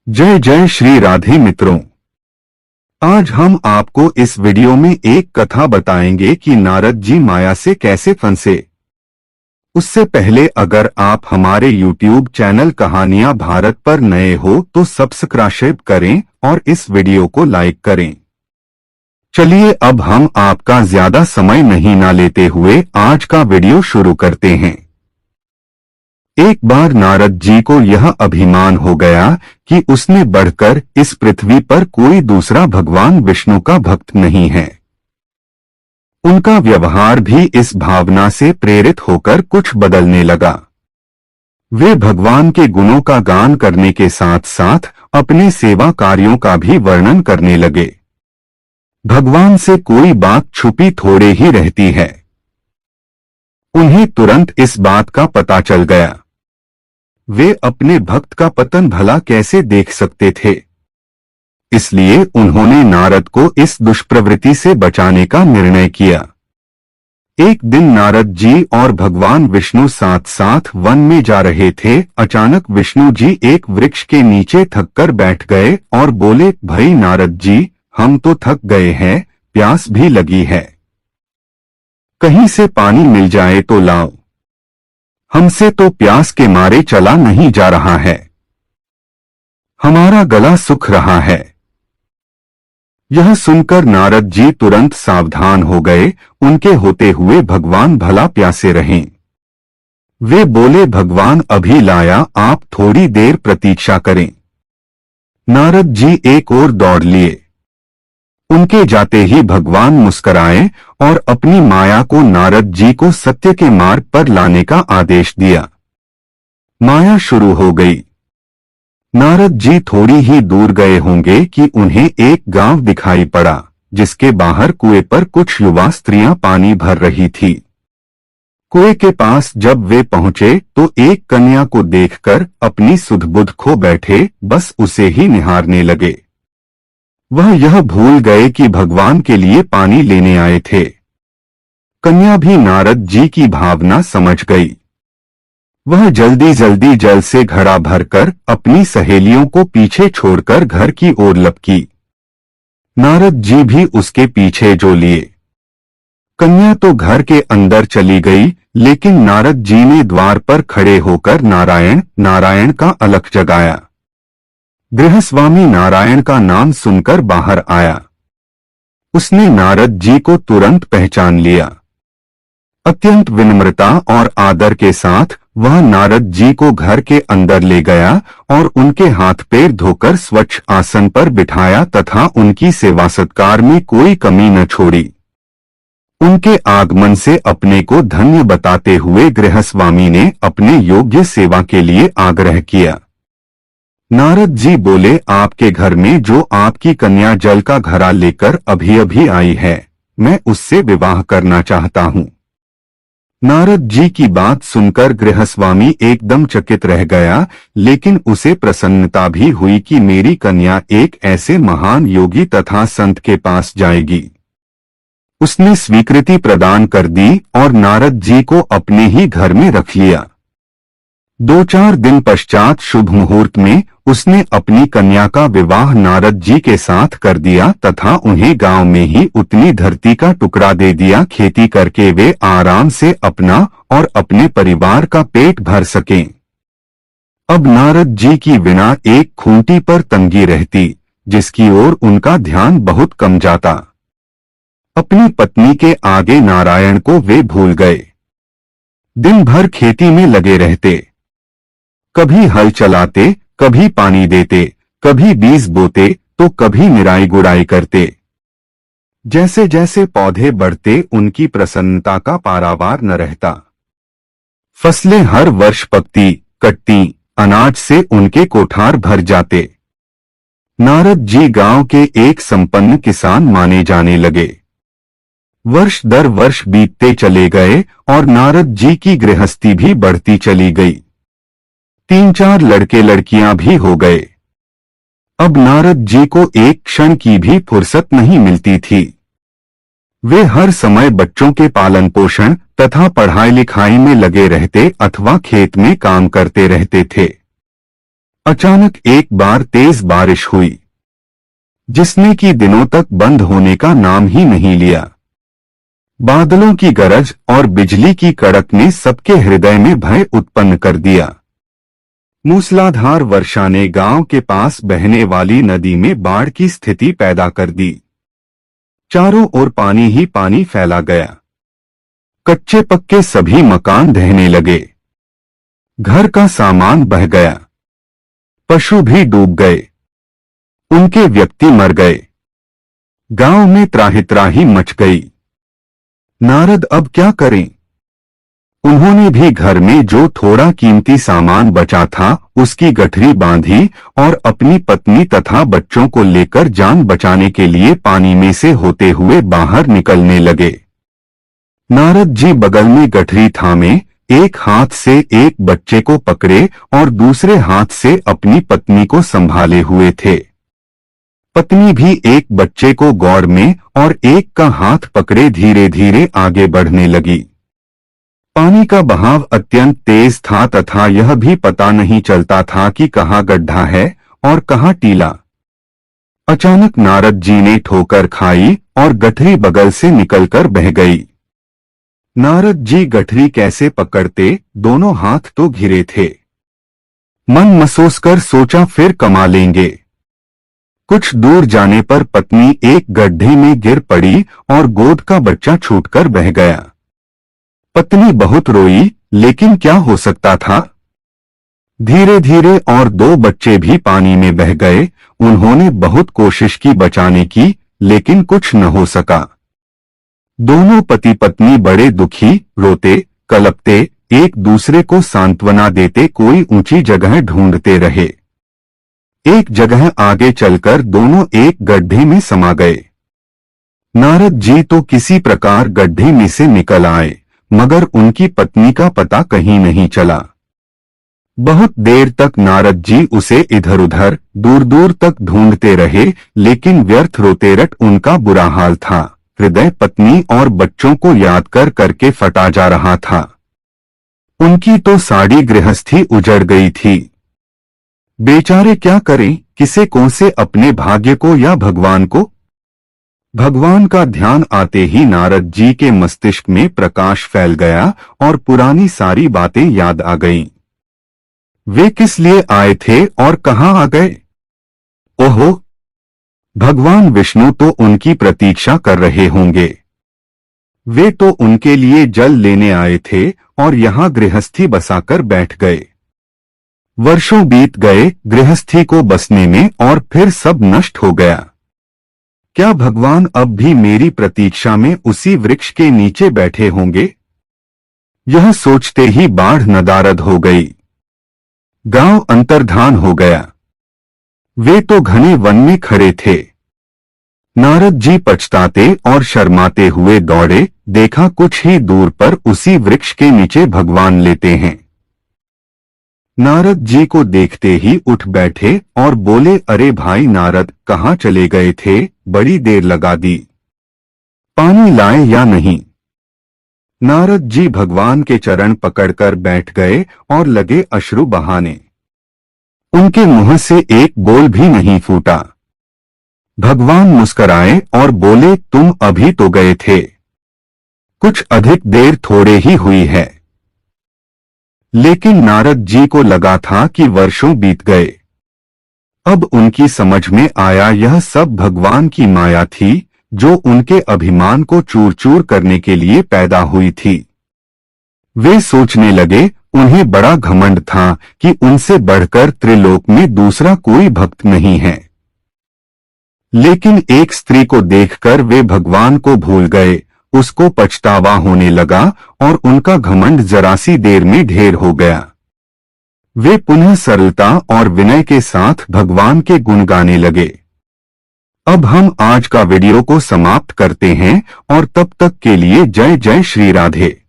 जय जय श्री राधे मित्रों। आज हम आपको इस वीडियो में एक कथा बताएंगे कि नारद जी माया से कैसे फंसे। उससे पहले अगर आप हमारे YouTube चैनल कहानियां भारत पर नए हो तो सब्सक्राइब करें और इस वीडियो को लाइक करें। चलिए अब हम आपका ज्यादा समय नहीं ना लेते हुए आज का वीडियो शुरू करते हैं। एक बार नारद जी को यह अभिमान हो गया कि उसने बढ़कर इस पृथ्वी पर कोई दूसरा भगवान विष्णु का भक्त नहीं है। उनका व्यवहार भी इस भावना से प्रेरित होकर कुछ बदलने लगा। वे भगवान के गुणों का गान करने के साथ साथ अपने सेवा कार्यों का भी वर्णन करने लगे। भगवान से कोई बात छुपी थोड़े ही रहती है। उन्हें तुरंत इस बात का पता चल गया। वे अपने भक्त का पतन भला कैसे देख सकते थे। इसलिए उन्होंने नारद को इस दुष्प्रवृत्ति से बचाने का निर्णय किया। एक दिन नारद जी और भगवान विष्णु साथ साथ वन में जा रहे थे। अचानक विष्णु जी एक वृक्ष के नीचे थककर बैठ गए और बोले, भाई नारद जी, हम तो थक गए हैं, प्यास भी लगी है। कहीं से पानी मिल जाए तो लाओ। हमसे तो प्यास के मारे चला नहीं जा रहा है। हमारा गला सूख रहा है। यह सुनकर नारद जी तुरंत सावधान हो गए। उनके होते हुए भगवान भला प्यासे रहें। वे बोले, भगवान अभी लाया, आप थोड़ी देर प्रतीक्षा करें। नारद जी एक ओर दौड़ लिए। उनके जाते ही भगवान मुस्कुराए और अपनी माया को नारद जी को सत्य के मार्ग पर लाने का आदेश दिया। माया शुरू हो गई। नारद जी थोड़ी ही दूर गए होंगे कि उन्हें एक गांव दिखाई पड़ा, जिसके बाहर कुएं पर कुछ युवा स्त्रियां पानी भर रही थी। कुएं के पास जब वे पहुंचे तो एक कन्या को देखकर अपनी सुध-बुध खो बैठे, बस उसे ही निहारने लगे। वह यह भूल गए कि भगवान के लिए पानी लेने आए थे। कन्या भी नारद जी की भावना समझ गई। वह जल्दी जल्दी जल से घड़ा भरकर अपनी सहेलियों को पीछे छोड़कर घर की ओर लपकी। नारद जी भी उसके पीछे जो लिए। कन्या तो घर के अंदर चली गई, लेकिन नारद जी ने द्वार पर खड़े होकर नारायण नारायण का अलख जगाया। गृहस्वामी नारायण का नाम सुनकर बाहर आया। उसने नारद जी को तुरंत पहचान लिया। अत्यंत विनम्रता और आदर के साथ वह नारद जी को घर के अंदर ले गया और उनके हाथ पैर धोकर स्वच्छ आसन पर बिठाया तथा उनकी सेवा सत्कार में कोई कमी न छोड़ी। उनके आगमन से अपने को धन्य बताते हुए गृहस्वामी ने अपने योग्य सेवा के लिए आग्रह किया। नारद जी बोले, आपके घर में जो आपकी कन्या जल का घड़ा लेकर अभी अभी आई है, मैं उससे विवाह करना चाहता हूँ। नारद जी की बात सुनकर गृहस्वामी एकदम चकित रह गया, लेकिन उसे प्रसन्नता भी हुई कि मेरी कन्या एक ऐसे महान योगी तथा संत के पास जाएगी। उसने स्वीकृति प्रदान कर दी और नारद जी को अपने ही घर में रख लिया। 2-4 दिन पश्चात शुभ मुहूर्त में उसने अपनी कन्या का विवाह नारद जी के साथ कर दिया तथा उन्हें गांव में ही उतनी धरती का टुकड़ा दे दिया, खेती करके वे आराम से अपना और अपने परिवार का पेट भर सकें। अब नारद जी की वीणा एक खूंटी पर तंगी रहती, जिसकी ओर उनका ध्यान बहुत कम जाता। अपनी पत्नी के आगे नारायण को वे भूल गए। दिन भर खेती में लगे रहते। कभी हल चलाते, कभी पानी देते, कभी बीज बोते तो कभी निराई गुड़ाई करते। जैसे जैसे पौधे बढ़ते उनकी प्रसन्नता का पारावार न रहता। फसलें हर वर्ष पकती कटती, अनाज से उनके कोठार भर जाते। नारद जी गांव के एक संपन्न किसान माने जाने लगे। वर्ष दर वर्ष बीतते चले गए और नारद जी की गृहस्थी भी बढ़ती चली गई। 3-4 लड़के लड़कियां भी हो गए। अब नारद जी को एक क्षण की भी फुर्सत नहीं मिलती थी। वे हर समय बच्चों के पालन पोषण तथा पढ़ाई लिखाई में लगे रहते अथवा खेत में काम करते रहते थे। अचानक एक बार तेज बारिश हुई, जिसने कि दिनों तक बंद होने का नाम ही नहीं लिया। बादलों की गरज और बिजली की कड़क ने सबके हृदय में भय उत्पन्न कर दिया। मूसलाधार वर्षा ने गांव के पास बहने वाली नदी में बाढ़ की स्थिति पैदा कर दी। चारों ओर पानी ही पानी फैला गया। कच्चे पक्के सभी मकान ढहने लगे। घर का सामान बह गया। पशु भी डूब गए। उनके व्यक्ति मर गए। गांव में त्राहि मच गई। नारद अब क्या करें? उन्होंने भी घर में जो थोड़ा कीमती सामान बचा था उसकी गठरी बांधी और अपनी पत्नी तथा बच्चों को लेकर जान बचाने के लिए पानी में से होते हुए बाहर निकलने लगे। नारद जी बगल में गठरी थामे एक हाथ से एक बच्चे को पकड़े और दूसरे हाथ से अपनी पत्नी को संभाले हुए थे। पत्नी भी एक बच्चे को गौर में और एक का हाथ पकड़े धीरे धीरे आगे बढ़ने लगी। पानी का बहाव अत्यंत तेज था तथा यह भी पता नहीं चलता था कि कहाँ गड्ढा है और कहाँ टीला। अचानक नारद जी ने ठोकर खाई और गठरी बगल से निकलकर बह गई। नारद जी गठरी कैसे पकड़ते, दोनों हाथ तो घिरे थे। मन मसोस कर सोचा फिर कमा लेंगे। कुछ दूर जाने पर पत्नी एक गड्ढे में गिर पड़ी और गोद का बच्चा छूटकर बह गया। पत्नी बहुत रोई, लेकिन क्या हो सकता था। धीरे धीरे और दो बच्चे भी पानी में बह गए। उन्होंने बहुत कोशिश की बचाने की, लेकिन कुछ न हो सका। दोनों पति पत्नी बड़े दुखी, रोते कलपते, एक दूसरे को सांत्वना देते कोई ऊंची जगह ढूंढते रहे। एक जगह आगे चलकर दोनों एक गड्ढे में समा गए। नारद जी तो किसी प्रकार गड्ढे में से निकल आए, मगर उनकी पत्नी का पता कहीं नहीं चला। बहुत देर तक नारद जी उसे इधर उधर दूर दूर तक ढूंढते रहे, लेकिन व्यर्थ रोते रट उनका बुरा हाल था। हृदय पत्नी और बच्चों को याद कर करके फटा जा रहा था। उनकी तो सारी गृहस्थी उजड़ गई थी। बेचारे क्या करें, किसे कौन से, अपने भाग्य को या भगवान को? भगवान का ध्यान आते ही नारद जी के मस्तिष्क में प्रकाश फैल गया और पुरानी सारी बातें याद आ गईं। वे किस लिए आए थे और कहां आ गए? ओहो, भगवान विष्णु तो उनकी प्रतीक्षा कर रहे होंगे। वे तो उनके लिए जल लेने आए थे और यहां गृहस्थी बसाकर बैठ गए। वर्षों बीत गए गृहस्थी को बसने में और फिर सब नष्ट हो गया। क्या भगवान अब भी मेरी प्रतीक्षा में उसी वृक्ष के नीचे बैठे होंगे? यह सोचते ही बाढ़ नदारद हो गई। गांव अंतर्धान हो गया। वे तो घने वन में खड़े थे। नारद जी पछताते और शर्माते हुए दौड़े। देखा कुछ ही दूर पर उसी वृक्ष के नीचे भगवान लेटे हैं। नारद जी को देखते ही उठ बैठे और बोले, अरे भाई नारद, कहाँ चले गए थे? बड़ी देर लगा दी। पानी लाए या नहीं? नारद जी भगवान के चरण पकड़कर बैठ गए और लगे अश्रु बहाने। उनके मुंह से एक बोल भी नहीं फूटा। भगवान मुस्कराए और बोले, तुम अभी तो गए थे। कुछ अधिक देर थोड़े ही हुई है। लेकिन नारद जी को लगा था कि वर्षों बीत गए। अब उनकी समझ में आया यह सब भगवान की माया थी, जो उनके अभिमान को चूर चूर करने के लिए पैदा हुई थी। वे सोचने लगे, उन्हें बड़ा घमंड था कि उनसे बढ़कर त्रिलोक में दूसरा कोई भक्त नहीं है। लेकिन एक स्त्री को देखकर वे भगवान को भूल गए। उसको पछतावा होने लगा और उनका घमंड जरा सी देर में ढेर हो गया। वे पुनः सरलता और विनय के साथ भगवान के गुण गाने लगे। अब हम आज का वीडियो को समाप्त करते हैं और तब तक के लिए जय जय श्री राधे।